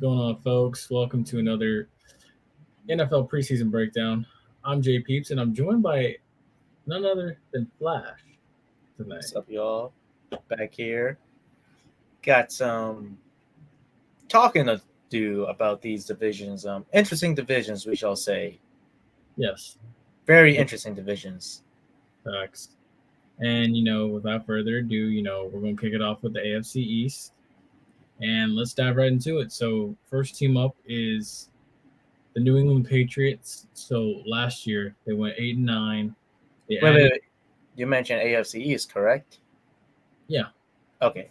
going on, folks? Welcome to another NFL preseason breakdown. I'm JPeeps, and I'm joined by none other than Flash tonight. What's up, y'all? Back here. Got some talking to do about these divisions. Interesting divisions, we shall say. Yes, Very interesting divisions. facts. And without further ado, we're gonna kick it off with the AFC East, and let's dive right into it. So, first team up is the New England Patriots. So last year they went 8-9. They added, Wait. You mentioned AFC East, correct? yeah. Okay.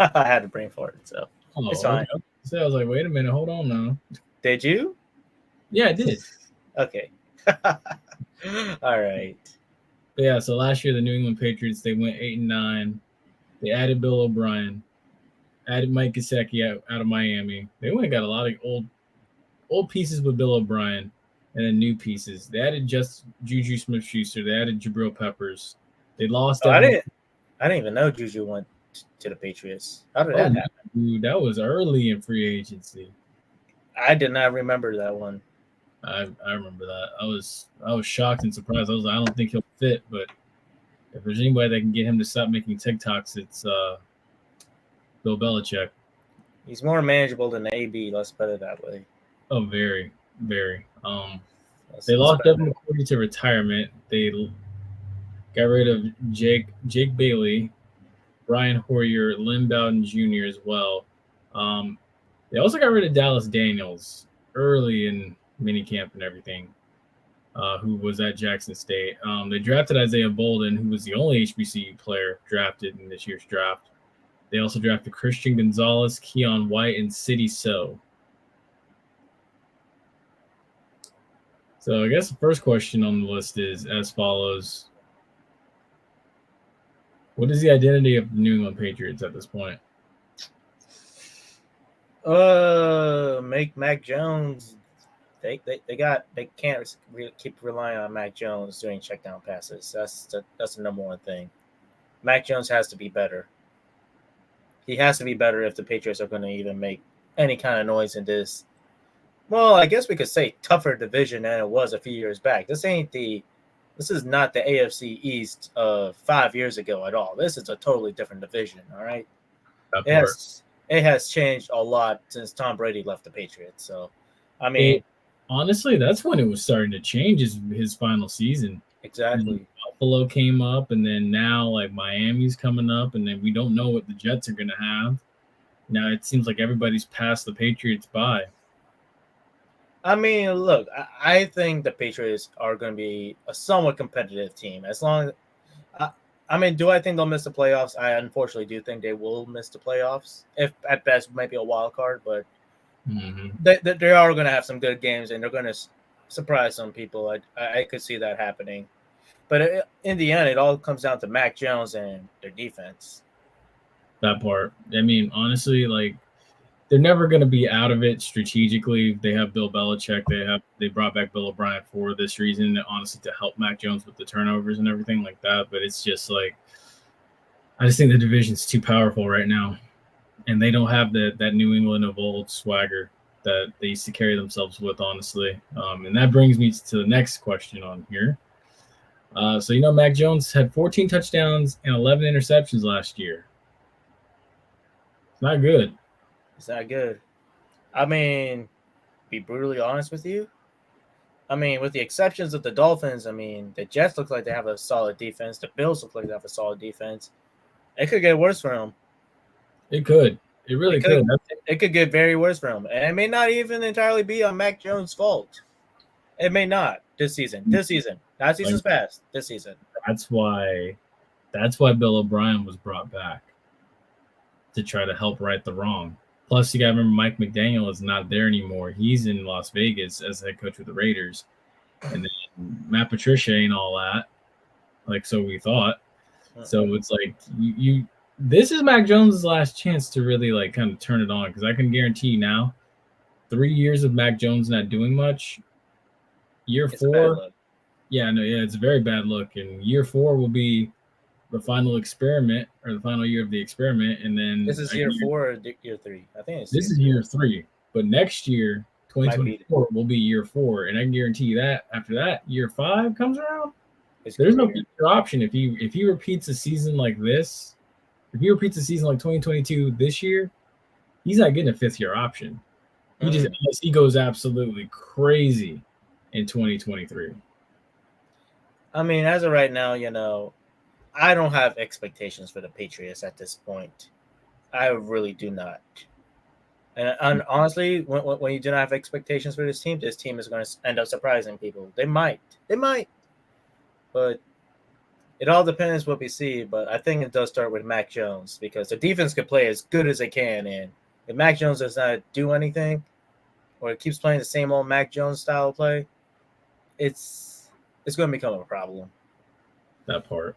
I had a brain fart, so it's fine. Okay. So I was like, wait a minute, hold on now. Did you? Yeah, I did. Okay. All right. But yeah, so last year the New England Patriots they went 8-9. They added Bill O'Brien, added Mike Gesicki out of Miami. They went and got a lot of old pieces with Bill O'Brien, and then new pieces. They added just Juju Smith-Schuster. They added Jabril Peppers. They lost. I didn't even know Juju went to the Patriots. How did that happen? Dude, that was early in free agency. I did not remember that one. I remember that. I was shocked and surprised. I was like, I don't think he'll fit, but if there's anybody that can get him to stop making TikToks, it's Bill Belichick. He's more manageable than AB. Let's put it that way. Oh, very, very. They lost Devin McCourty to retirement. They got rid of Jake Bailey, Brian Hoyer, Lynn Bowden Jr. as well. They also got rid of Dallas Daniels early in minicamp and everything, who was at Jackson State. They drafted Isaiah Bolden, who was the only HBCU player drafted in this year's draft. They also drafted Christian Gonzalez, Keon White, and City So. So I guess the first question on the list is as follows. What is the identity of the New England Patriots at this point? Make Mac Jones. They can't keep relying on Mac Jones doing check down passes. That's the number one thing. Mac Jones has to be better. He has to be better if the Patriots are going to even make any kind of noise in this. Well, I guess we could say tougher division than it was a few years back. This is not the AFC East of 5 years ago at all. This is a totally different division. All right. It has changed a lot since Tom Brady left the Patriots. So, I mean, honestly, that's when it was starting to change his final season. Exactly. Buffalo came up, and then now like Miami's coming up, and then we don't know what the Jets are going to have. Now it seems like everybody's passed the Patriots by. I mean, look, I think the Patriots are going to be a somewhat competitive team. As long as, do I think they'll miss the playoffs? I unfortunately do think they will miss the playoffs. If at best, maybe a wild card, but they are going to have some good games, and they're going to surprise some people. I could see that happening. But in the end, it all comes down to Mac Jones and their defense. That part. I mean, honestly, like, they're never going to be out of it strategically. They have Bill Belichick. They brought back Bill O'Brien for this reason, honestly, to help Mac Jones with the turnovers and everything like that. But it's just like, I just think the division's too powerful right now, and they don't have that New England of old swagger that they used to carry themselves with, honestly. And that brings me to the next question on here. So Mac Jones had 14 touchdowns and 11 interceptions last year. It's not good. It's not good. I mean, be brutally honest with you. I mean, with the exceptions of the Dolphins, I mean, the Jets look like they have a solid defense. The Bills look like they have a solid defense. It could get worse for them. It could. It really could. It could get very worse for them. And it may not even entirely be on Mac Jones' fault. It may not this season. Not seasons past. This season. That's why Bill O'Brien was brought back, to try to help right the wrong. Plus, you got to remember Mike McDaniel is not there anymore. He's in Las Vegas as head coach with the Raiders. And then Matt Patricia ain't all that. Like, so we thought. So it's like this is Mac Jones' last chance to really like kind of turn it on, because I can guarantee you now, 3 years of Mac Jones not doing much. Year 4, it's a very bad look. And year 4 will be the final year of the experiment, and then this is year 4 or year 3. I think this is year 3. But next year, Might be 2024 will be year 4, and I can guarantee you that after that, year 5 comes around, his there's no career. future option if he repeats a season like this. If he repeats a season like 2022 this year, he's not getting a 5th-year option. He just unless he goes absolutely crazy in 2023. I mean, as of right now, I don't have expectations for the Patriots at this point. I really do not. And honestly, when you do not have expectations for this team is going to end up surprising people. They might, but it all depends what we see. But I think it does start with Mac Jones because the defense could play as good as they can, and if Mac Jones does not do anything, or it keeps playing the same old Mac Jones style of play, it's going to become a problem. That part.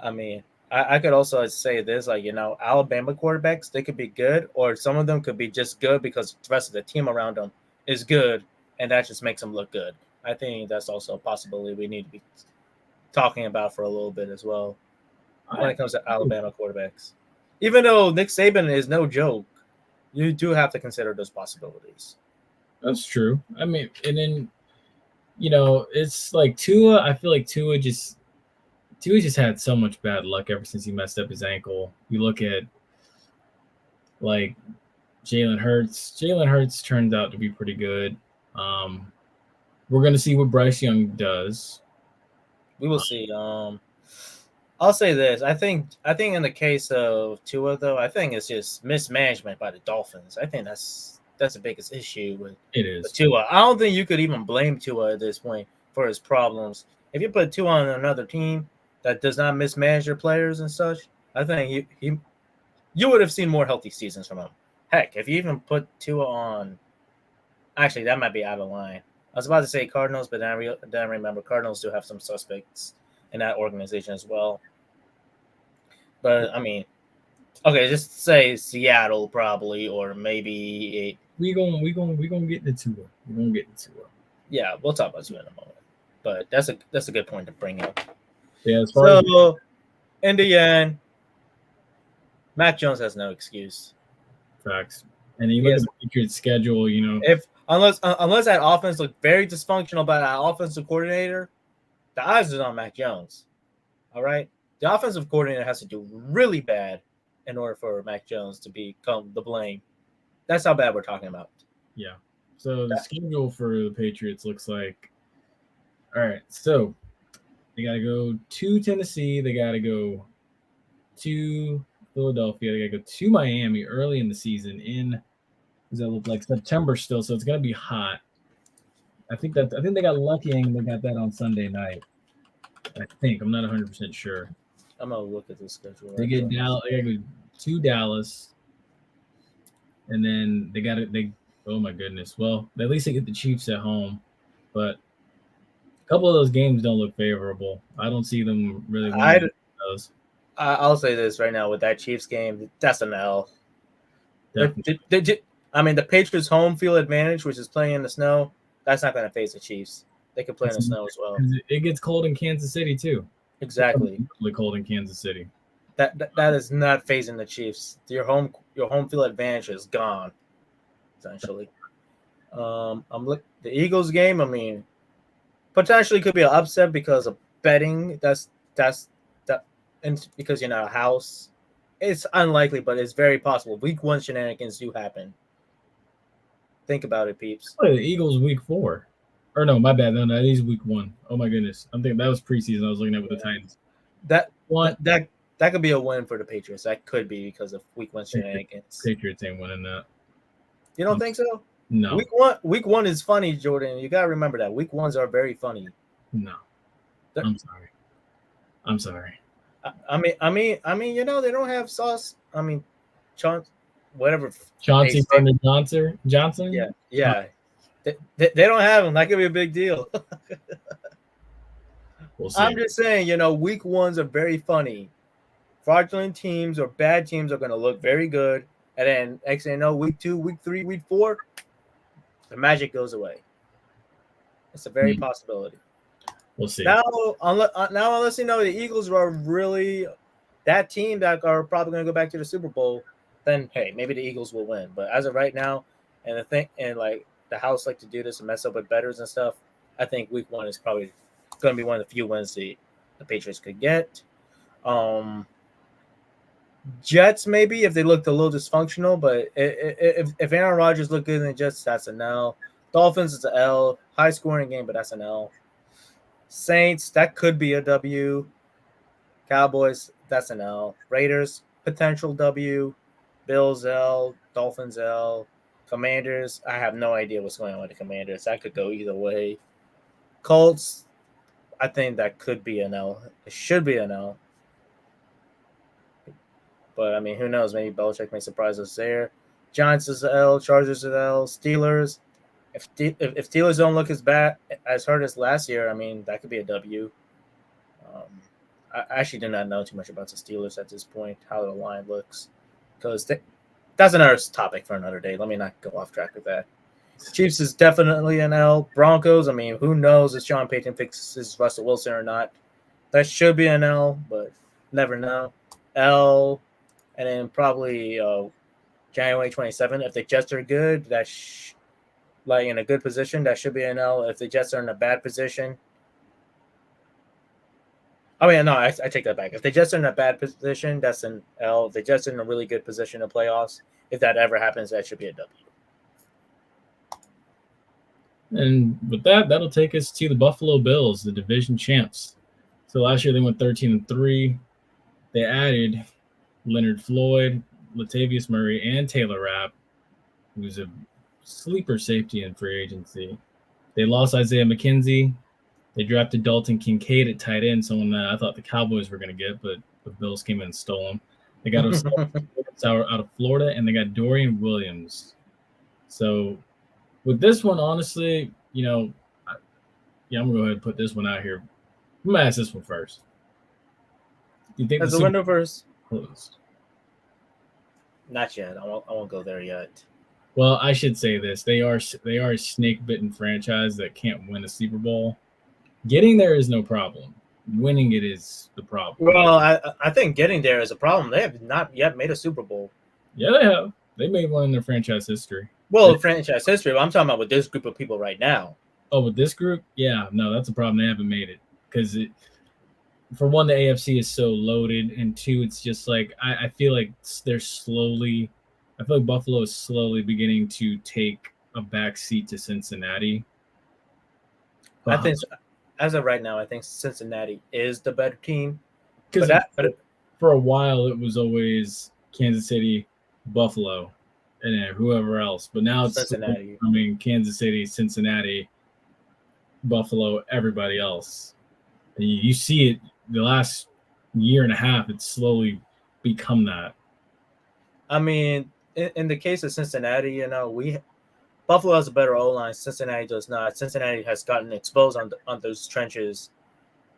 I mean, I could also say this, Alabama quarterbacks, they could be good, or some of them could be just good because the rest of the team around them is good, and that just makes them look good. I think that's also a possibility we need to be talking about for a little bit as well when it comes to Alabama quarterbacks. Even though Nick Saban is no joke, you do have to consider those possibilities. That's true. I mean, and then it's like Tua. I feel like Tua just had so much bad luck ever since he messed up his ankle. You look at like Jalen Hurts. Jalen Hurts turned out to be pretty good. We're gonna see what Bryce Young does. We will see. I'll say this. I think in the case of Tua, though, I think it's just mismanagement by the Dolphins. I think that's the biggest issue with Tua. I don't think you could even blame Tua at this point for his problems. If you put Tua on another team that does not mismanage their players and such, I think you would have seen more healthy seasons from him. Heck, if you even put Tua on, actually that might be out of line. I was about to say Cardinals, but then I remember Cardinals do have some suspects in that organization as well. But I mean, okay, just say Seattle probably, or maybe we gonna get into it. We're gonna get into it. Yeah, we'll talk about Tua in a moment. But that's a good point to bring up. Yeah. In the end, Mac Jones has no excuse. Facts. And you look at the Patriots' schedule. If unless that offense looked very dysfunctional by that offensive coordinator, the odds is on Mac Jones. All right, the offensive coordinator has to do really bad in order for Mac Jones to become the blame. That's how bad we're talking about. Yeah. So the schedule for the Patriots looks like, all right, so they got to go to Tennessee. They got to go to Philadelphia. They got to go to Miami early in the season does that look like September still? So it's going to be hot. I think they got lucky and they got that on Sunday night. I think. I'm not 100% sure. I'm going to look at the schedule. They get Dallas. They got to go to Dallas. And then oh my goodness. Well, at least they get the Chiefs at home. But a couple of those games don't look favorable. I don't see them really winning those. I'll say this right now with that Chiefs game, that's an L. I mean, the Patriots' home field advantage, which is playing in the snow, that's not going to face the Chiefs. They can play in the snow as well. It gets cold in Kansas City too. Exactly. It's really cold in Kansas City. That is not phasing the Chiefs. Your home field advantage is gone, essentially. The Eagles game. I mean, potentially could be an upset because of betting. And because a house. It's unlikely, but it's very possible. Week 1 shenanigans do happen. Think about it, peeps. The Eagles week 4. Or no, my bad. No, that is week 1. Oh my goodness. I'm thinking that was preseason. I was looking at with the Titans. That could be a win for the Patriots. That could be because of week 1 shenanigans. Patriots ain't winning that. You don't think so? No. Week one is funny, Jordan. You gotta remember that. Week 1s are very funny. No. I'm sorry. I mean, they don't have sauce. I mean, whatever. Chauncey Johnson? Yeah. They don't have them. That could be a big deal. We'll see. I'm just saying, week 1s are very funny. Fraudulent teams or bad teams are going to look very good. And then, next thing you know, week 2, week 3, week 4, the magic goes away. It's a very possibility. We'll see. Now, unless the Eagles are really that team that are probably going to go back to the Super Bowl, then hey, maybe the Eagles will win. But as of right now, And the thing, and like the house like to do this and mess up with bettors and stuff. I think week 1 is probably going to be one of the few wins the Patriots could get. Jets maybe if they looked a little dysfunctional, but if Aaron Rodgers looked good in the Jets, that's an L. Dolphins is an L. High scoring game, but that's an L. Saints, that could be a W. Cowboys, that's an L. Raiders, potential W. Bills L. Dolphins L. Commanders, I have no idea what's going on with the Commanders. That could go either way. Colts, I think that could be an L. It should be an L. But, I mean, who knows? Maybe Belichick may surprise us there. Giants is an L. Chargers is an L. Steelers. If Steelers don't look as bad as hurt as last year, I mean, that could be a W. I actually do not know too much about the Steelers at this point, how the line looks. Because that's another topic for another day. Let me not go off track with that. Chiefs is definitely an L. Broncos, I mean, who knows if Sean Payton fixes Russell Wilson or not. That should be an L, but never know. L. And then probably January 27th. If the Jets are good, that's like in a good position, that should be an L. If the Jets are in a bad position, I mean, no, I take that back. If the Jets are in a bad position, that's an L. If the Jets are in a really good position in playoffs, if that ever happens, that should be a W. And with that, that'll take us to the Buffalo Bills, the division champs. So last year they went 13-3. They added Leonard Floyd, Latavius Murray, and Taylor Rapp, who's a sleeper safety in free agency. They lost Isaiah McKenzie. They drafted Dalton Kincaid at tight end, someone that I thought the Cowboys were going to get, but the Bills came in and stole him. They got out of Florida, and they got Dorian Williams. So with this one, honestly, I'm going to go ahead and put this one out here. I'm going to ask this one first. Do you think the window first? Closed? Not yet. I won't go there yet. Well, I should say this. They are a snake-bitten franchise that can't win a Super Bowl. Getting there is no problem. Winning it is the problem. Well, I think getting there is a problem. They have not yet made a Super Bowl. Yeah, they have. They made one in their franchise history. Well, franchise history. I'm talking about with this group of people right now. Oh, with this group? Yeah, no, that's a problem. They haven't made it. Because, for one, the AFC is so loaded. And two, it's just like, I feel like I feel like Buffalo is slowly beginning to take a back seat to Cincinnati. I think, as of right now, I think Cincinnati is the better team. Because for a while, it was always Kansas City, Buffalo, and then whoever else. But now it's Cincinnati. Kansas City, Cincinnati, Buffalo, everybody else. And you see it the last year and a half, it's slowly become that. I mean, in the case of Cincinnati, Buffalo has a better O-line. Cincinnati does not. Cincinnati has gotten exposed on those trenches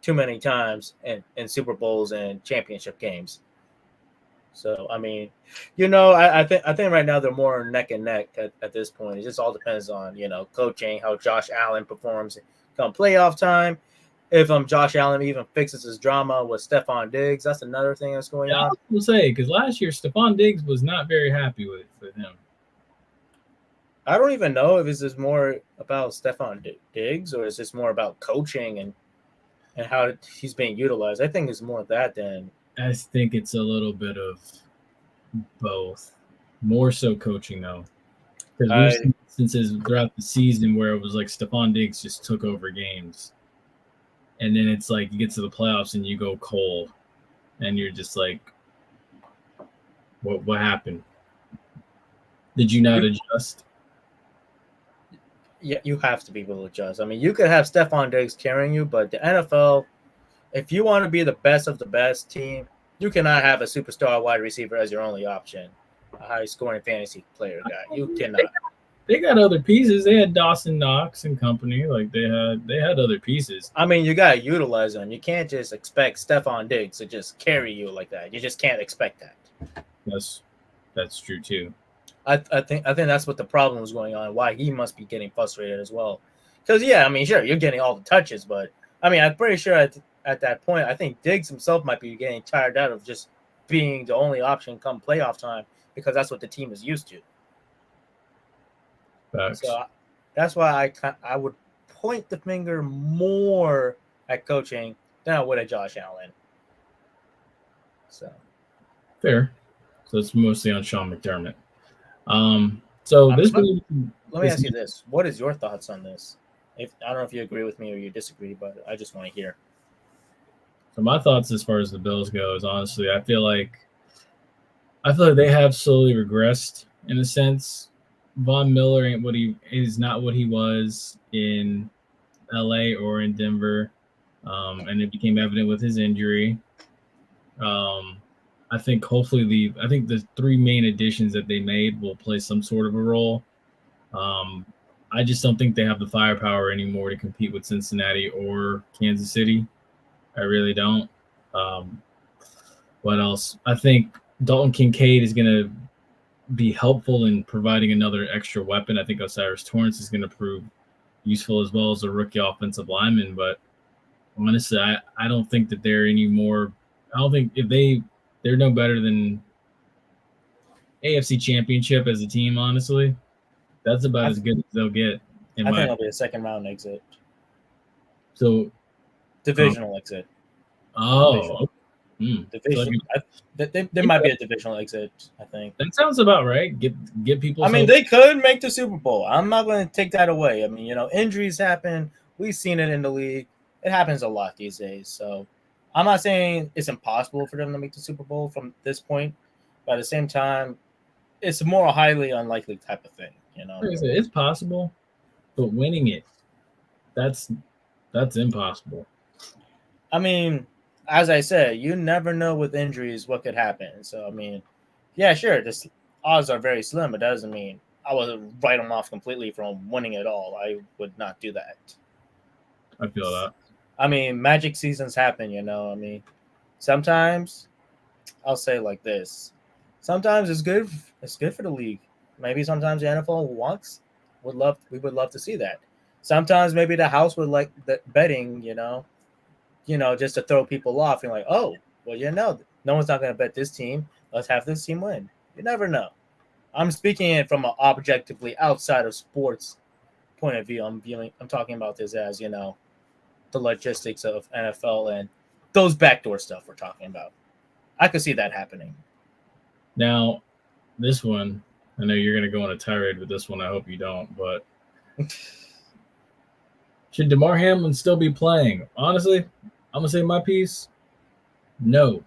too many times in Super Bowls and championship games. So, I mean, I think right now they're more neck and neck at this point. It just all depends on, coaching, how Josh Allen performs come playoff time. If Josh Allen even fixes his drama with Stephon Diggs, that's another thing that's going on. I will say, because last year Stephon Diggs was not very happy with him. I don't even know if this is more about Stephon Diggs or is this more about coaching and how he's being utilized. I think it's more of that than. I think it's a little bit of both. More so coaching, though. Because we've seen instances throughout the season where it was like Stephon Diggs just took over games. And then it's like you get to the playoffs and you go cold. And you're just like, what happened? Did you not adjust? Yeah, you have to be able to adjust. I mean, you could have Stephon Diggs carrying you, but the NFL, if you want to be the best of the best team, you cannot have a superstar wide receiver as your only option, a high-scoring fantasy player guy. You cannot. They got other pieces. They had Dawson Knox and company. Like they had other pieces. I mean, you got to utilize them. You can't just expect Stephon Diggs to just carry you like that. You just can't expect that. That's true too. I think that's what the problem is going on. Why he must be getting frustrated as well. Because I mean, sure, you're getting all the touches, but I mean, I'm pretty sure at that point, I think Diggs himself might be getting tired out of just being the only option come playoff time because that's what the team is used to. Facts. So that's why I would point the finger more at coaching than I would at Josh Allen. So fair. So it's mostly on Sean McDermott. So this let week, me ask you this: what is your thoughts on this? If I don't know if you agree with me or you disagree, but I just want to hear. So my thoughts as far as the Bills go is honestly, I feel like they have slowly regressed in a sense. Von Miller is not what he was in LA or in Denver. And it became evident with his injury. I think hopefully the three main additions that they made will play some sort of a role. I just don't think they have the firepower anymore to compete with Cincinnati or Kansas City. I really don't. What else? I think Dalton Kincaid is going to be helpful in providing another extra weapon. I think Osiris Torrance is going to prove useful as well as a rookie offensive lineman. But honestly, I don't think that they're any more. I don't think if they're no better than AFC Championship as a team. Honestly, that's about as good as they'll get. I think it'll be a second round exit. So divisional exit. Oh, division. There might be a divisional exit. I think that sounds about right. Get people. I mean, they could make the Super Bowl. I'm not going to take that away. I mean, injuries happen. We've seen it in the league. It happens a lot these days. So I'm not saying it's impossible for them to make the Super Bowl from this point, but at the same time, it's a more highly unlikely type of thing. It's possible, but winning it, that's impossible. I mean, as I said, you never know with injuries what could happen. So I mean, yeah, sure, the odds are very slim, but that doesn't mean I would write them off completely from winning it all. I would not do that. I feel that. I mean, magic seasons happen, I mean, sometimes I'll say it like this. Sometimes it's good for the league. Maybe sometimes the NFL we would love to see that. Sometimes maybe the house would like the betting, just to throw people off. You're like, oh, well, no one's not going to bet this team. Let's have this team win. You never know. I'm speaking it from an objectively outside of sports point of view. I'm talking about this as, the logistics of NFL and those backdoor stuff we're talking about. I could see that happening. Now, this one, I know you're going to go on a tirade with this one. I hope you don't, but should DeMar Hamlin still be playing? Honestly, I'm going to say my piece. No.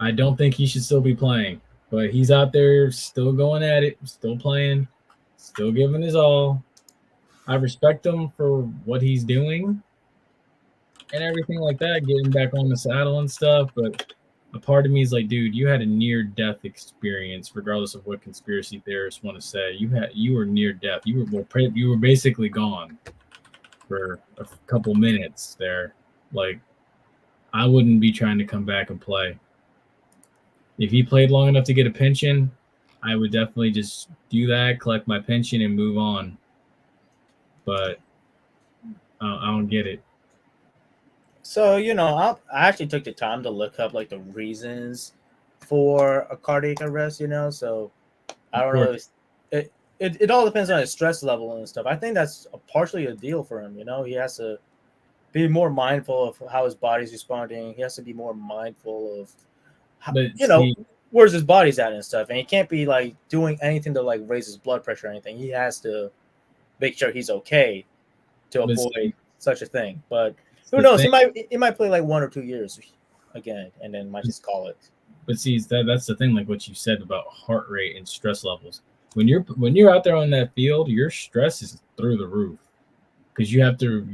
I don't think he should still be playing, but he's out there still going at it, still playing, still giving his all. I respect him for what he's doing and everything like that, getting back on the saddle and stuff, but a part of me is like, dude, you had a near-death experience, regardless of what conspiracy theorists want to say. You were near death. You were basically gone for a couple minutes there. Like, I wouldn't be trying to come back and play. If he played long enough to get a pension, I would definitely just do that, collect my pension, and move on. But I don't get it. So, I actually took the time to look up like the reasons for a cardiac arrest, so I don't know. It all depends on his stress level and stuff. I think that's partially a deal for him. He has to be more mindful of how his body's responding. He has to be more mindful of how, where's his body's at and stuff. And he can't be like doing anything to like raise his blood pressure or anything. He has to make sure he's okay to avoid such a thing. But who knows? He might play like 1 or 2 years again, and then might just call it. But see, that's the thing, like what you said about heart rate and stress levels. When you're out there on that field, your stress is through the roof because you have to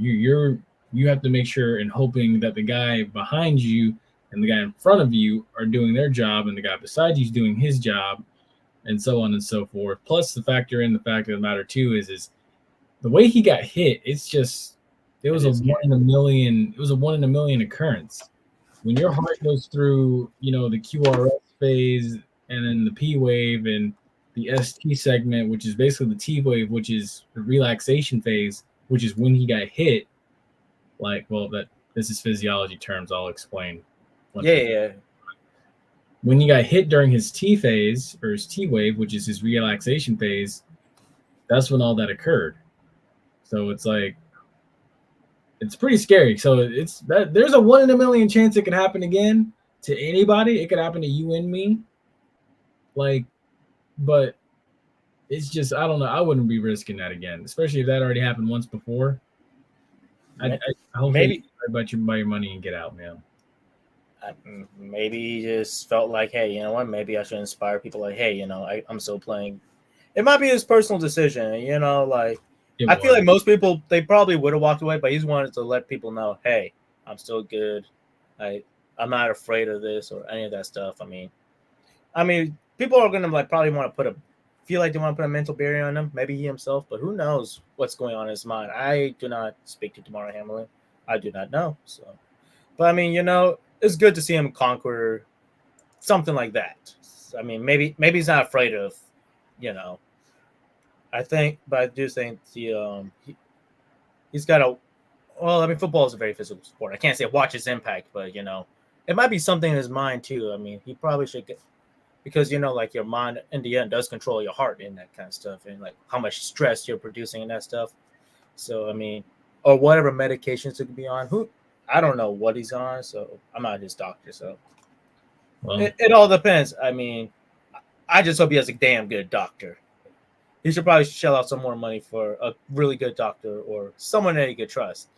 make sure and hoping that the guy behind you and the guy in front of you are doing their job, and the guy beside you is doing his job, and so on and so forth. Plus, the fact of the matter too is the way he got hit. It's just. It was a 1 in a million. It was a 1 in a million occurrence. When your heart goes through, the QRS phase and then the P wave and the ST segment, which is basically the T wave, which is the relaxation phase, which is when he got hit. This is physiology terms. I'll explain. Yeah. When he got hit during his T phase or his T wave, which is his relaxation phase, That's when all that occurred. So it's like it's pretty scary. So it's that there's a 1 in a million chance it could happen again to anybody. It could happen to you and me. Like, but it's just I don't know. I wouldn't be risking that again, especially if that already happened once before. I hopefully Maybe buy your money and get out, man. maybe he just felt like, hey, you know what? Maybe I should inspire people. Like, hey, I'm still playing. It might be his personal decision. Like It I feel was. like most people they probably would have walked away, but he's wanted to let people know, hey, I'm still good. I'm not afraid of this or any of that stuff. I mean, people are gonna like probably want to feel like they want to put a mental barrier on him. Maybe he himself, but who knows what's going on in his mind? I do not speak to Damar Hamlin. I do not know. So, but I mean, it's good to see him conquer something like that. I mean, maybe he's not afraid of, you know. But I do think he's got a. Well, I mean, football is a very physical sport. I can't say watch his impact, but it might be something in his mind too. I mean, he probably should get because like your mind in the end does control your heart and that kind of stuff, and like how much stress you're producing and that stuff. So I mean, or whatever medications it could be on. I don't know what he's on, so I'm not his doctor. So Well, it all depends. I mean, I just hope he has a damn good doctor. He should probably shell out some more money for a really good doctor or someone that he could trust.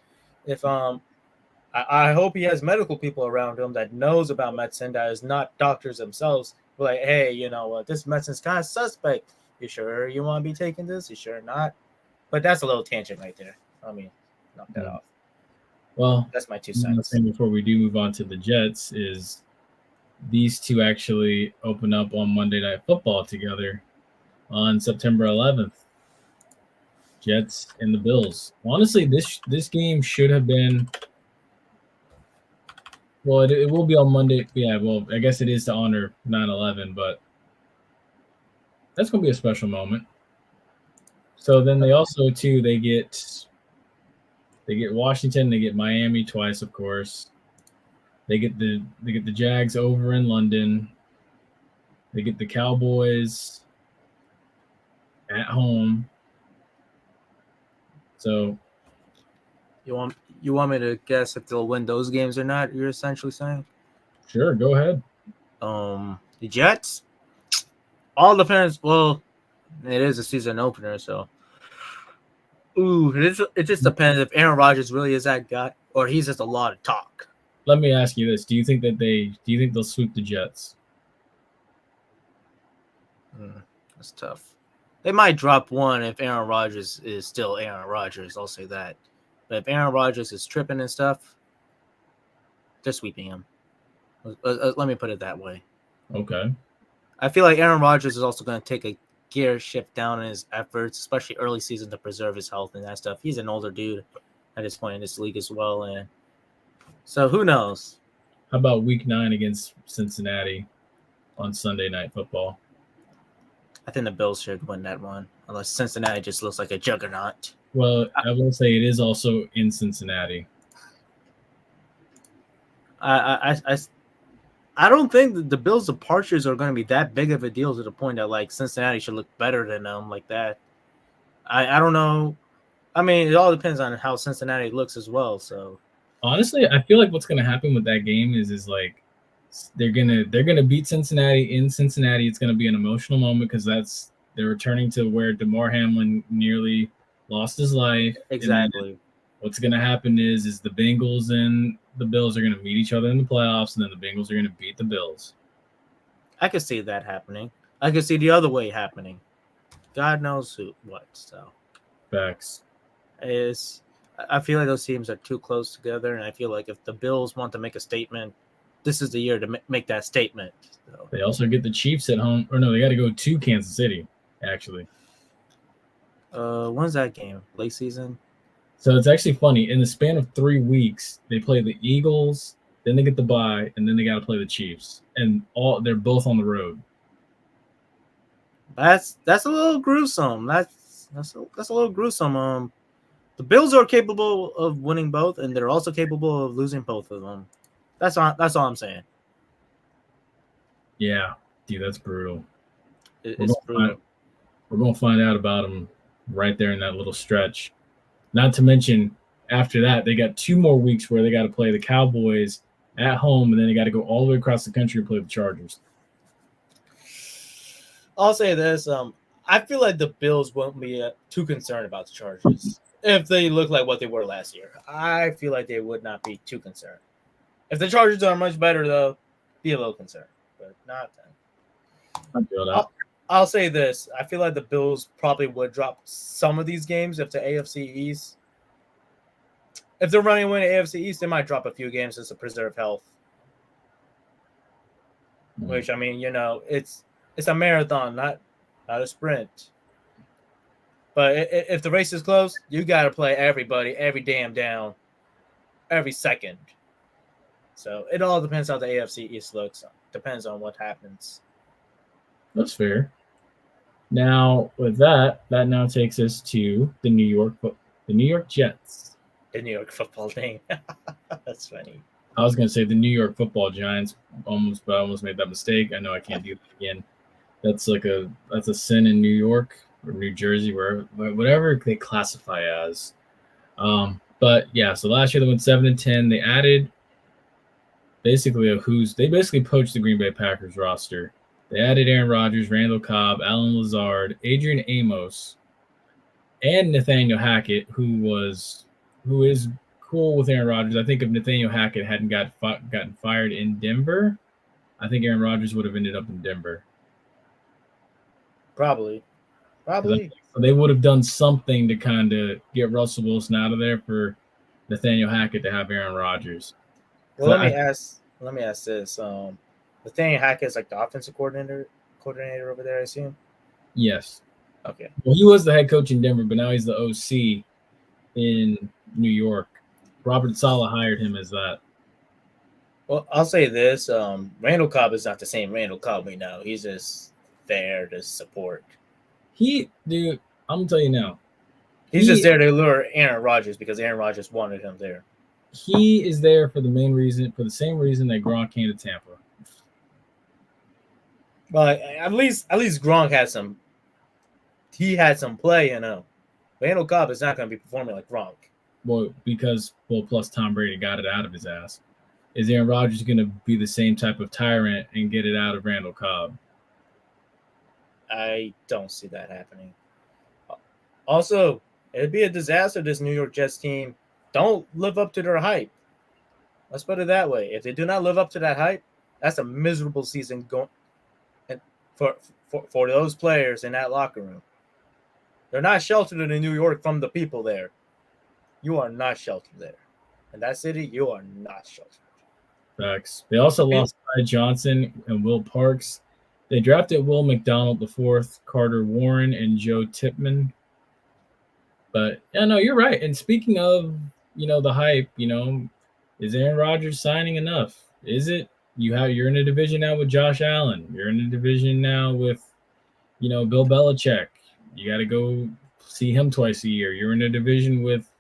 If I hope he has medical people around him that knows about medicine that is not doctors themselves. Like, hey, this medicine's kind of suspect. You sure you want to be taking this? You sure not? But that's a little tangent right there. I mean, knock that off. well, That's my 2 one more cents. thing before we do move on to the Jets is these two actually open up on Monday Night Football together on September 11th. Jets and the Bills. Honestly, this game should have been. Well, it will be on Monday. Yeah, well, I guess it is to honor 9/11, but that's going to be a special moment. So then they also too they get Washington, they get Miami twice, of course. They get the Jags over in London. They get the Cowboys at home. So You want me to guess if they'll win those games or not? You're essentially saying, sure, go ahead. the Jets. All depends. Well, it is a season opener, so it just depends if Aaron Rodgers really is that guy or he's just a lot of talk. Let me ask you this: do you think they'll sweep the Jets? That's tough. They might drop one if Aaron Rodgers is still Aaron Rodgers. I'll say that. But if Aaron Rodgers is tripping and stuff, they're sweeping him. Let me put it that way. Okay. I feel like Aaron Rodgers is also going to take a gear shift down in his efforts, especially early season, to preserve his health and that stuff. He's an older dude at this point in this league as well, and so who knows? How about Week 9 against Cincinnati on Sunday Night Football? I think the Bills should win that one, unless Cincinnati just looks like a juggernaut. Well, I will say it is also in Cincinnati. I don't think the Bills' departures are going to be that big of a deal to the point that like Cincinnati should look better than them like that. I don't know. I mean, it all depends on how Cincinnati looks as well. So honestly, I feel like what's going to happen with that game is like they're gonna beat Cincinnati in Cincinnati. It's going to be an emotional moment because they're returning to where Damar Hamlin nearly lost his life. exactly. What's going to happen is the Bengals and the Bills are going to meet each other in the playoffs, and then the Bengals are going to beat the Bills. I could see that happening. I could see the other way happening. God knows what. So Facts. I feel like those teams are too close together, and I feel like if the Bills want to make a statement, this is the year to make that statement. So. They also get the Chiefs at home, or no, they got to go to Kansas City actually. When's that game? Late season. So it's actually funny. In the span of 3 weeks, they play the Eagles, then they get the bye, and then they got to play the Chiefs, and they're both on the road. That's a little gruesome. That's a little gruesome. The Bills are capable of winning both, and they're also capable of losing both of them. That's all I'm saying. Yeah, dude, that's brutal. It's brutal. We're gonna find out about them right there in that little stretch. Not to mention, after that, they got 2 more weeks where they got to play the Cowboys at home, and then they got to go all the way across the country to play the Chargers. I'll say this: I feel like the Bills won't be too concerned about the Chargers if they look like what they were last year. I feel like they would not be too concerned. If the Chargers are much better, though, be a little concerned, but not then. I feel that. I'll say this: I feel like the Bills probably would drop some of these games if the AFC East. If they're running away in the AFC East, they might drop a few games just to preserve health. Which, I mean, it's a marathon, not a sprint. But if the race is close, you got to play everybody, every damn down, every second. So it all depends how the AFC East looks. Depends on what happens. That's fair. Now, with that now takes us to the New York Jets. The New York football team. That's funny. I was going to say the New York Football Giants, but I almost made that mistake. I know I can't do that again. That's a sin in New York or New Jersey, whatever they classify as. But yeah, so last year they went 7-10. They added basically they basically poached the Green Bay Packers roster. They added Aaron Rodgers, Randall Cobb, Alan Lazard, Adrian Amos, and Nathaniel Hackett, who is cool with Aaron Rodgers. I think if Nathaniel Hackett hadn't gotten fired in Denver, I think Aaron Rodgers would have ended up in Denver. Probably. So they would have done something to kind of get Russell Wilson out of there for Nathaniel Hackett to have Aaron Rodgers. Well, let me ask this. Nathaniel Hackett is like the offensive coordinator over there, I assume? Yes. Okay. Well, he was the head coach in Denver, but now he's the OC in New York. Robert Saleh hired him as that. Well, I'll say this. Randall Cobb is not the same Randall Cobb we know. He's just there to support. I'm going to tell you now. He's just there to lure Aaron Rodgers because Aaron Rodgers wanted him there. He is there for the same reason that Gronk came to Tampa. But at least Gronk had some. He had some play, Randall Cobb is not going to be performing like Gronk. Well, plus Tom Brady got it out of his ass. Is Aaron Rodgers going to be the same type of tyrant and get it out of Randall Cobb? I don't see that happening. Also, it'd be a disaster. This New York Jets team don't live up to their hype. Let's put it that way. If they do not live up to that hype, that's a miserable season going for those players in that locker room. They're not sheltered in New York from the people there. You are not sheltered there. In that city, you are not sheltered. Facts. They also lost Ty Johnson and Will Parks. They drafted Will McDonald IV, Carter Warren, and Joe Tipman. But yeah, no, you're right. And speaking of, the hype, is Aaron Rodgers signing enough? Is it? You're in a division now with Josh Allen. You're in a division now with, Bill Belichick. You got to go see him twice a year. You're in a division with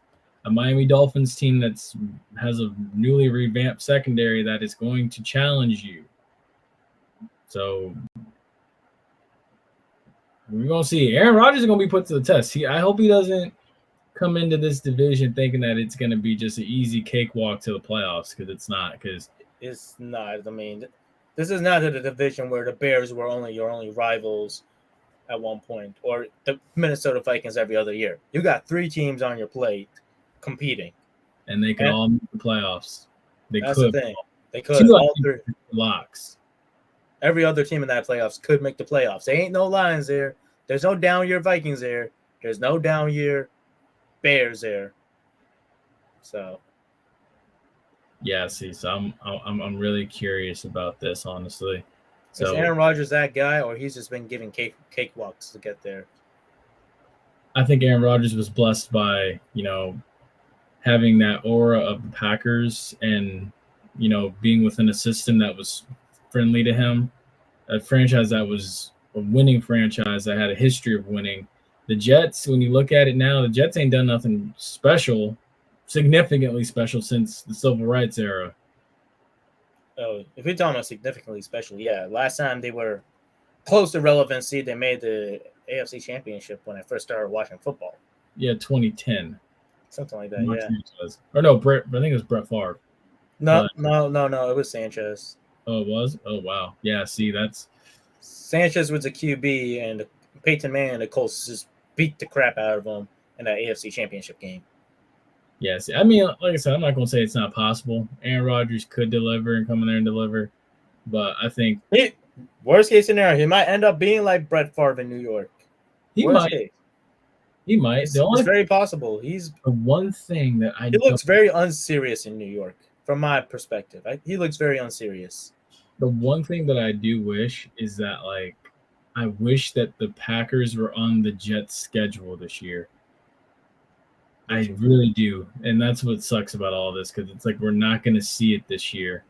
a Miami Dolphins team has a newly revamped secondary that is going to challenge you. So we're going to see. Aaron Rodgers is going to be put to the test. I hope he doesn't come into this division thinking that it's going to be just an easy cakewalk to the playoffs, because it's not. It's not. I mean, this is not the division where the Bears were your only rivals at one point, or the Minnesota Vikings every other year. You got 3 teams on your plate competing, and they can all make the playoffs. That's the thing. They could. 2 all 3 locks. Every other team in that playoffs could make the playoffs. There ain't no Lions there. There's no down year Vikings there. There's no down year Bears there. So. Yeah, so I'm really curious about this, honestly. So, is Aaron Rodgers that guy, or he's just been giving cakewalks to get there? I think Aaron Rodgers was blessed by, having that aura of the Packers and, being within a system that was friendly to him, a franchise that was a winning franchise that had a history of winning. The Jets, when you look at it now, the Jets ain't done nothing significantly special since the civil rights era. Oh, if you're talking about significantly special, yeah. Last time they were close to relevancy, they made the AFC Championship when I first started watching football. Yeah, 2010. Something like that, yeah. Sanchez. Or no, Brett. I think it was Brett Favre. No. It was Sanchez. Oh, it was? Oh, wow. Yeah, see, that's... Sanchez was a QB, and Peyton Manning, the Colts, just beat the crap out of him in that AFC Championship game. Yes. I mean, like I said, I'm not going to say it's not possible. Aaron Rodgers could deliver and come in there and deliver. But I think... Worst case scenario, he might end up being like Brett Favre in New York. He might. It's very possible. He's the one thing that he looks very unserious in New York, from my perspective. He looks very unserious. The one thing that I do wish is that, like, I wish that the Packers were on the Jets' schedule this year. I really do. And that's what sucks about all this, because it's like we're not going to see it this year.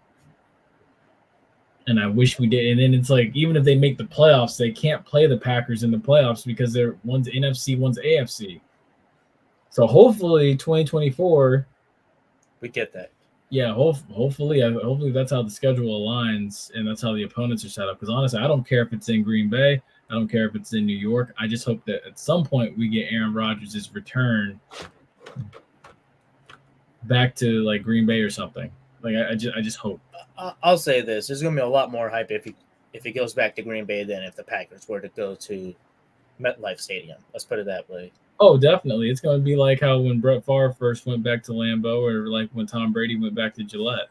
And I wish we did. And then it's like, even if they make the playoffs, they can't play the Packers in the playoffs because one's NFC, one's AFC. So hopefully 2024, we get that. Yeah, hopefully that's how the schedule aligns and that's how the opponents are set up. Because honestly, I don't care if it's in Green Bay. I don't care if it's in New York. I just hope that at some point we get Aaron Rodgers' return back to like Green Bay or something. Like I just hope. I'll say this: there's gonna be a lot more hype if he goes back to Green Bay than if the Packers were to go to MetLife Stadium. Let's put it that way. Oh, definitely. It's going to be like how when Brett Favre first went back to Lambeau, or like when Tom Brady went back to Gillette.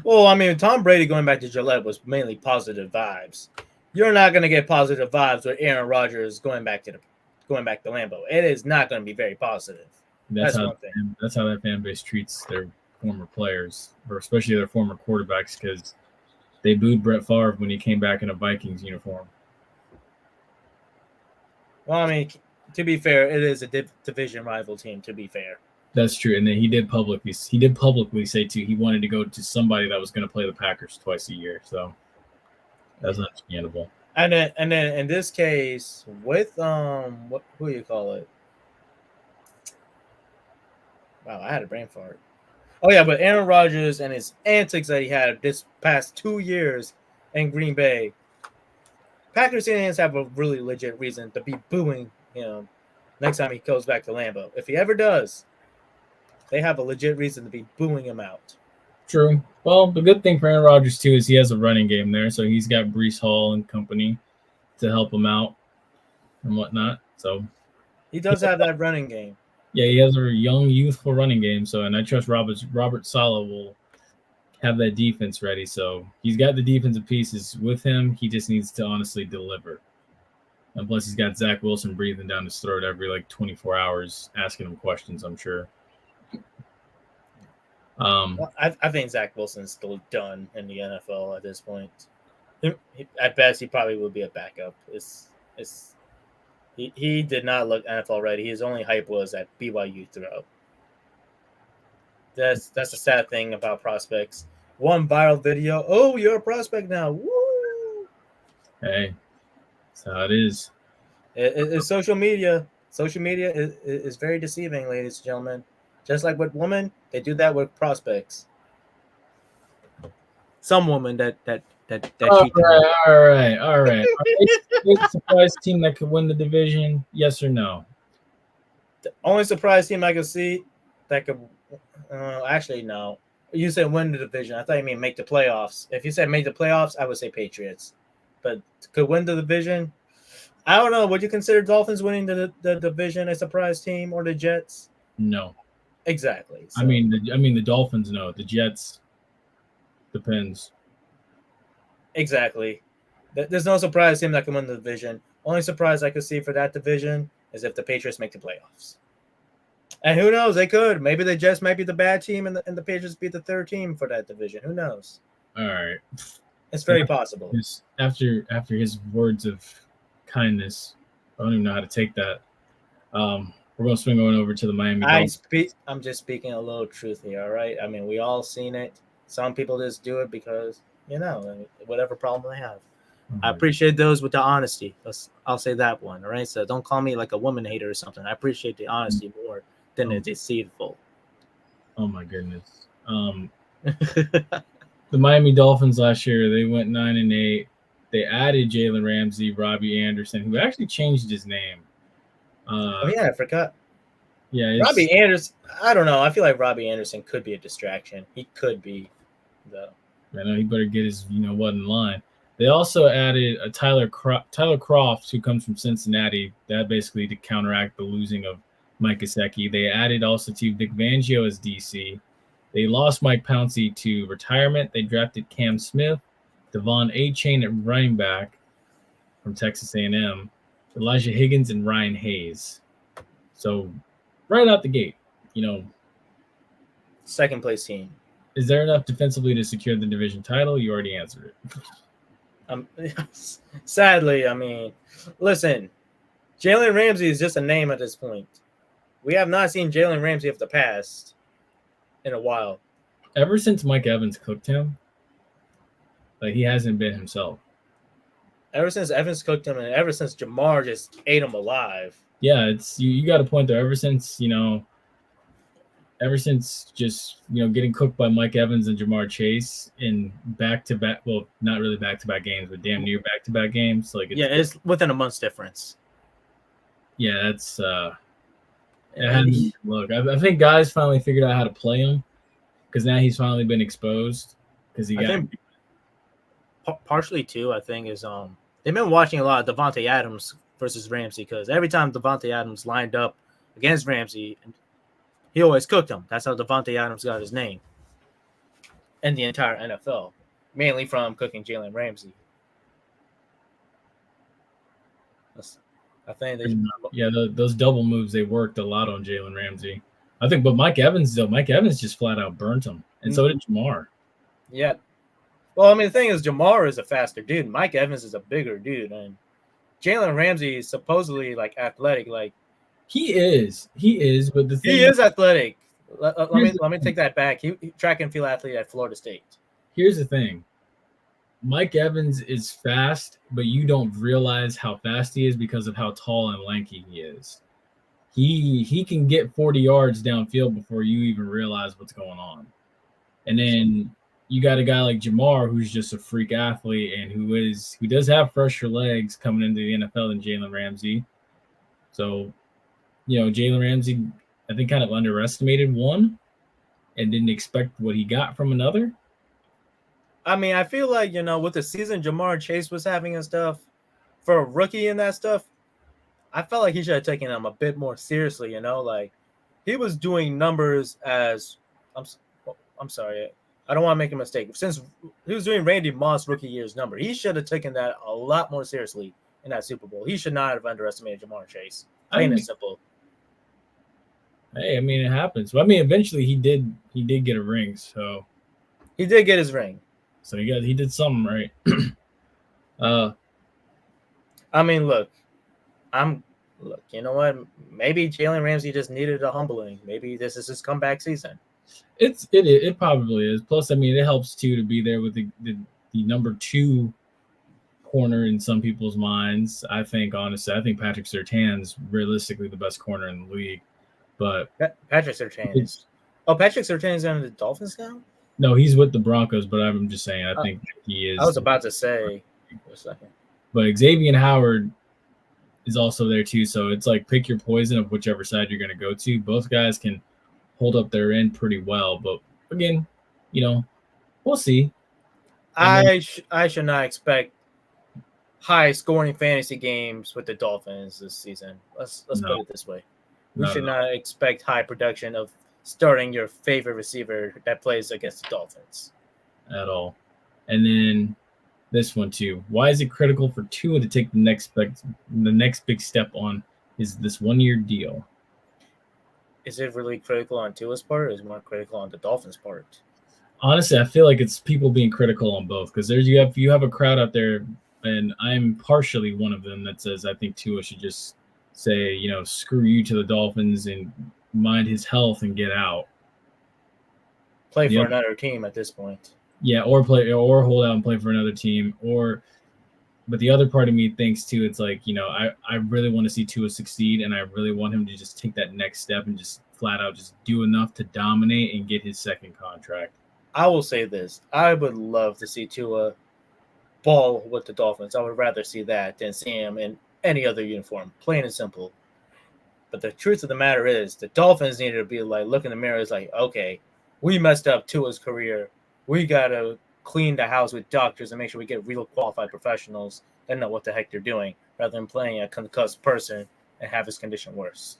Well, I mean, Tom Brady going back to Gillette was mainly positive vibes. You're not going to get positive vibes with Aaron Rodgers going back to Lambeau. It is not going to be very positive. That's one thing. That's how that fan base treats their former players, or especially their former quarterbacks, because they booed Brett Favre when he came back in a Vikings uniform. Well, I mean, to be fair, it is a division rival team. To be fair, that's true. And then he did publicly say too he wanted to go to somebody that was going to play the Packers twice a year. So that's understandable. And then in this case, with who do you call it? Wow, I had a brain fart. Oh yeah, but Aaron Rodgers and his antics that he had this past 2 years in Green Bay, Packers fans have a really legit reason to be booing him next time he goes back to Lambeau. If he ever does, they have a legit reason to be booing him out. True. Well, the good thing for Aaron Rodgers too is he has a running game there, so he's got Breece Hall and company to help him out and whatnot. So he does have that running game. Yeah, he has a young, youthful running game. So, and I trust Robert Saleh will have that defense ready. So he's got the defensive pieces with him. He just needs to honestly deliver. And plus, he's got Zach Wilson breathing down his throat every like 24 hours, asking him questions, I'm sure. Well, I think Zach Wilson's still done in the NFL at this point. At best, he probably will be a backup. He did not look NFL ready. His only hype was at BYU throw. That's the sad thing about prospects. One viral video. Oh, you're a prospect now. Woo! Hey, that's how it is. It's social media. Social media is very deceiving, ladies and gentlemen. Just like with women, they do that with prospects. Some women that all right. Are they a surprise team that could win the division? Yes or no? The only surprise team I could see that could actually no. You said win the division. I thought you mean make the playoffs. If you said make the playoffs, I would say Patriots. But could win the division? I don't know. Would you consider Dolphins winning the division a surprise team or the Jets? No. Exactly. So. I mean the Dolphins. No, the Jets. Depends. Exactly. There's no surprise team that can win the division. Only surprise I could see for that division is if the Patriots make the playoffs. And who knows? They could. Maybe the Jets might be the bad team, and the Patriots be the third team for that division. Who knows? All right. It's very possible. After his words of kindness, I don't even know how to take that. We're going to swing on over to the Miami Dolphins. I'm just speaking a little truth here, all right? I mean, we all seen it. Some people just do it because, whatever problem they have. Mm-hmm. I appreciate those with the honesty. I'll say that one, all right? So don't call me like a woman hater or something. I appreciate the honesty more than the deceitful. Oh, my goodness. The Miami Dolphins last year, they went 9-8. They added Jalen Ramsey, Robbie Anderson, who actually changed his name. Oh yeah, I forgot. Yeah, Robbie Anderson. I don't know. I feel like Robbie Anderson could be a distraction. He could be, though. I know he better get his what in line. They also added a Tyler Croft, who comes from Cincinnati. That basically to counteract the losing of Mike Gesicki. They added also to Vic Fangio as DC. They lost Mike Pouncey to retirement. They drafted Cam Smith, Devon A-Chain at running back from Texas A&M, Elijah Higgins, and Ryan Hayes. So right out the gate, second place team. Is there enough defensively to secure the division title? You already answered it. Sadly, I mean, listen, Jalen Ramsey is just a name at this point. We have not seen Jalen Ramsey of the past in a while. Ever since Mike Evans cooked him, like he hasn't been himself. Ever since Evans cooked him, and ever since Jamar just ate him alive. Yeah, it's you got a point there. Ever since just getting cooked by Mike Evans and Jamar Chase in back-to-back, well, not really back-to-back games, but damn near back-to-back games. Like it's within a month's difference. Yeah, that's look. I think guys finally figured out how to play him because now he's finally been exposed because partially too. I think is they've been watching a lot of Devontae Adams versus Ramsey because every time Devontae Adams lined up against Ramsey, he always cooked him. That's how Devontae Adams got his name in the entire NFL, mainly from cooking Jalen Ramsey. I think those double moves, they worked a lot on Jalen Ramsey. I think, but Mike Evans just flat out burnt him, and so did Jamar. Yeah. Well, I mean, the thing is, Jamar is a faster dude. Mike Evans is a bigger dude, and Jalen Ramsey is supposedly like athletic. Like he is, but the thing he is athletic. Let me take that back. He track and field athlete at Florida State. Here's the thing. Mike Evans is fast, but you don't realize how fast he is because of how tall and lanky he is. He can get 40 yards downfield before you even realize what's going on. And then you got a guy like Jamar who's just a freak athlete and who does have fresher legs coming into the NFL than Jalen Ramsey. So, Jalen Ramsey, I think, kind of underestimated one and didn't expect what he got from another. I mean, I feel like, with the season Jamar Chase was having and stuff, for a rookie and that stuff, I felt like he should have taken him a bit more seriously, like he was doing numbers as I'm sorry, I don't want to make a mistake. Since he was doing Randy Moss rookie year's number, he should have taken that a lot more seriously in that Super Bowl. He should not have underestimated Jamar Chase. Plain and simple. Hey, I mean, it happens. Well, I mean, eventually he did get a ring, so he did get his ring. So he did something right. I mean, look, you know what? Maybe Jalen Ramsey just needed a humbling. Maybe this is his comeback season. It probably is. Plus, I mean, it helps too to be there with the number 2 corner in some people's minds. I think Patrick Surtain's realistically the best corner in the league. But Patrick Surtain. Patrick Surtain's on the Dolphins now? No, he's with the Broncos, but I'm just saying I think he is. I was about to say for a second. But Xavier Howard is also there too, so it's like pick your poison of whichever side you're going to go to. Both guys can hold up their end pretty well, but again, we'll see. I should not expect high scoring fantasy games with the Dolphins this season. Let's put it this way. We should not expect high production of starting your favorite receiver that plays against the Dolphins at all. And then this one too. Why is it critical for Tua to take the next big step on this 1-year deal? Is it really critical on Tua's part, or is it more critical on the Dolphins' part? Honestly, I feel like it's people being critical on both because you have a crowd out there, and I'm partially one of them that says I think Tua should just say, screw you to the Dolphins and mind his health and get out. Play for another team at this point. Yeah, or hold out and play for another team. But the other part of me thinks too, it's like, I really want to see Tua succeed, and I really want him to just take that next step and just flat out just do enough to dominate and get his second contract. I will say this. I would love to see Tua ball with the Dolphins. I would rather see that than see him in any other uniform, plain and simple. But the truth of the matter is, the Dolphins needed to be like, look in the mirror. It's like, okay, we messed up Tua's career. We got to clean the house with doctors and make sure we get real qualified professionals that know what the heck they're doing, rather than playing a concussed person and have his condition worse.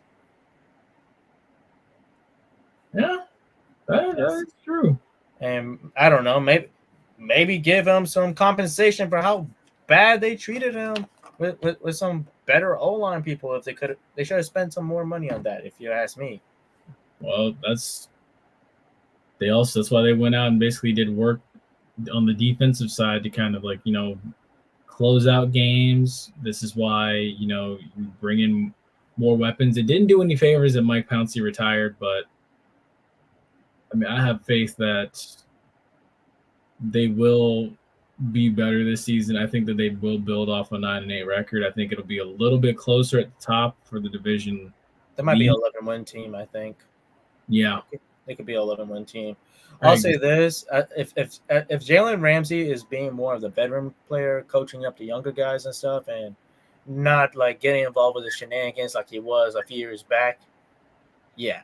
Yeah, that is true. And I don't know, maybe give him some compensation for how bad they treated him with some better O-line people. If they should have spent some more money on that, if you ask me. Well, that's why they went out and basically did work on the defensive side to kind of like, close out games. This is why, you bring in more weapons. It didn't do any favors that Mike Pouncey retired, but I mean, I have faith that they will be better this season. I think that they will build off a 9-8 record. I think it'll be a little bit closer at the top for the division. That might be an 11-win team, I think. Yeah. They could be an 11-win team. I'll say this: if Jalen Ramsey is being more of the veteran player, coaching up the younger guys and stuff, and not like getting involved with the shenanigans like he was a few years back, yeah,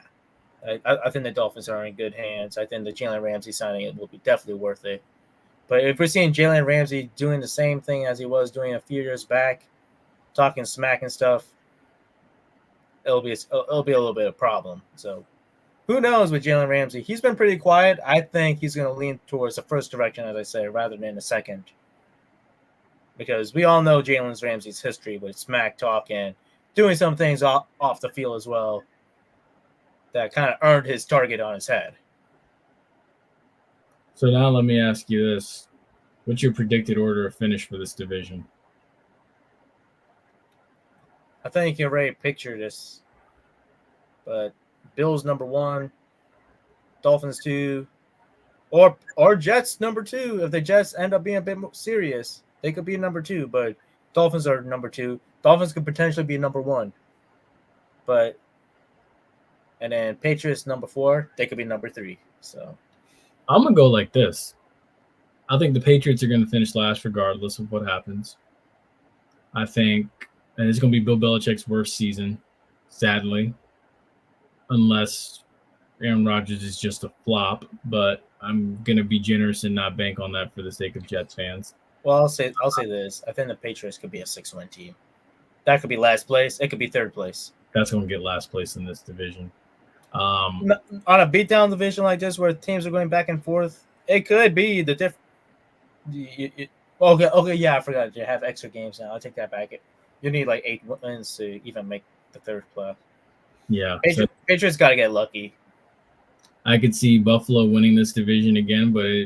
I think the Dolphins are in good hands. I think the Jalen Ramsey signing will be definitely worth it. But if we're seeing Jalen Ramsey doing the same thing as he was doing a few years back, talking smack and stuff, it'll be a little bit of a problem. So who knows with Jalen Ramsey? He's been pretty quiet. I think he's going to lean towards the first direction, as I say, rather than the second. Because we all know Jalen Ramsey's history with smack talk and doing some things off the field as well that kind of earned his target on his head. So now let me ask you this. What's your predicted order of finish for this division? I think you can already picture this. But Bills number 1, Dolphins 2, or Jets number 2. If the Jets end up being a bit more serious, they could be number 2. But Dolphins are number 2. Dolphins could potentially be number 1. And then Patriots number 4. They could be number 3. So I'm gonna go like this. I think the Patriots are going to finish last regardless of what happens. I think, and it's going to be Bill Belichick's worst season, sadly, unless Aaron Rodgers is just a flop. But I'm going to be generous and not bank on that for the sake of Jets fans. Well, I'll say this. I think the Patriots could be a 6-win team. That could be last place. It could be third place. That's going to get last place in this division. On a beatdown division like this where teams are going back and forth, it could be the difference. Okay, yeah, I forgot. You have extra games now. I'll take that back. You need like 8 wins to even make the third play. Yeah. Patriots got to get lucky. I could see Buffalo winning this division again, but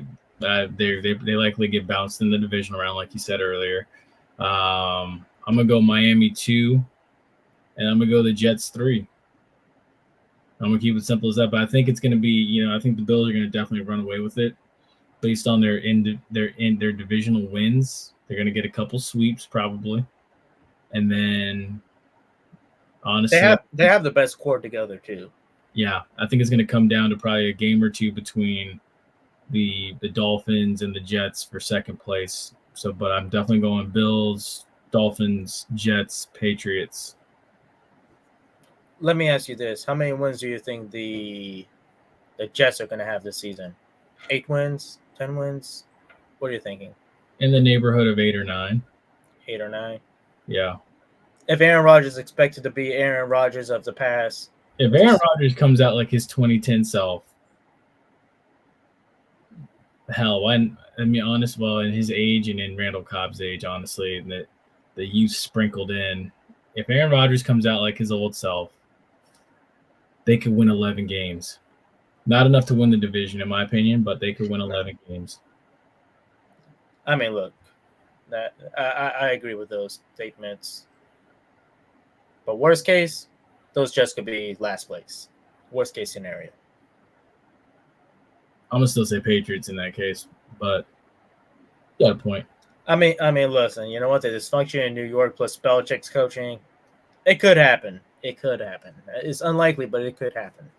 they likely get bounced in the division round, like you said earlier. I'm going to go Miami 2, and I'm going to go the Jets 3. I'm going to keep it simple as that, but I think it's going to be, I think the Bills are going to definitely run away with it based on their divisional wins. They're going to get a couple sweeps probably. And then honestly, they have the best core together too. Yeah, I think it's going to come down to probably a game or two between the Dolphins and the Jets for second place. So, but I'm definitely going Bills, Dolphins, Jets, Patriots. Let me ask you this. How many wins do you think the Jets are going to have this season? 8 wins? 10 wins? What are you thinking? In the neighborhood of 8 or 9. 8 or 9? Yeah. If Aaron Rodgers is expected to be Aaron Rodgers of the past. If Aaron Rodgers comes out like his 2010 self, hell, in his age and in Randall Cobb's age, honestly, and the youth sprinkled in, if Aaron Rodgers comes out like his old self, they could win 11 games. Not enough to win the division, in my opinion, but they could win 11 games. I mean, look, that I agree with those statements. But worst case, those Jets could be last place. Worst case scenario. I'm gonna still say Patriots in that case, but you got a point. I mean, listen, you know what? The dysfunction in New York plus Belichick's coaching, it could happen. It could happen. It's unlikely, but it could happen.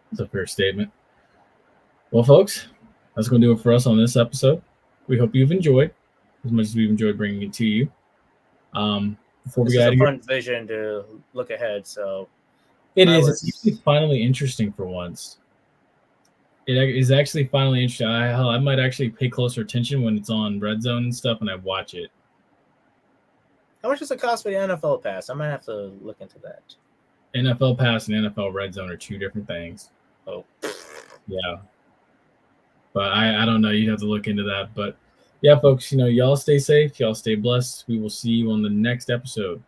That's a fair statement. Well, folks, that's going to do it for us on this episode. We hope you've enjoyed. as much as we've enjoyed bringing it to you. Before we This get is out a of here, fun vision to look ahead. So it I is. It's was. actually finally interesting for once. It is actually finally interesting. I might actually pay closer attention when it's on Red Zone and stuff, and I watch it. How much does it cost for the NFL pass? I might have to look into that. NFL Pass and NFL Red Zone are two different things. Oh, Yeah. But I don't know. You'd have to look into that. But yeah, folks, y'all stay safe. Y'all stay blessed. We will see you on the next episode.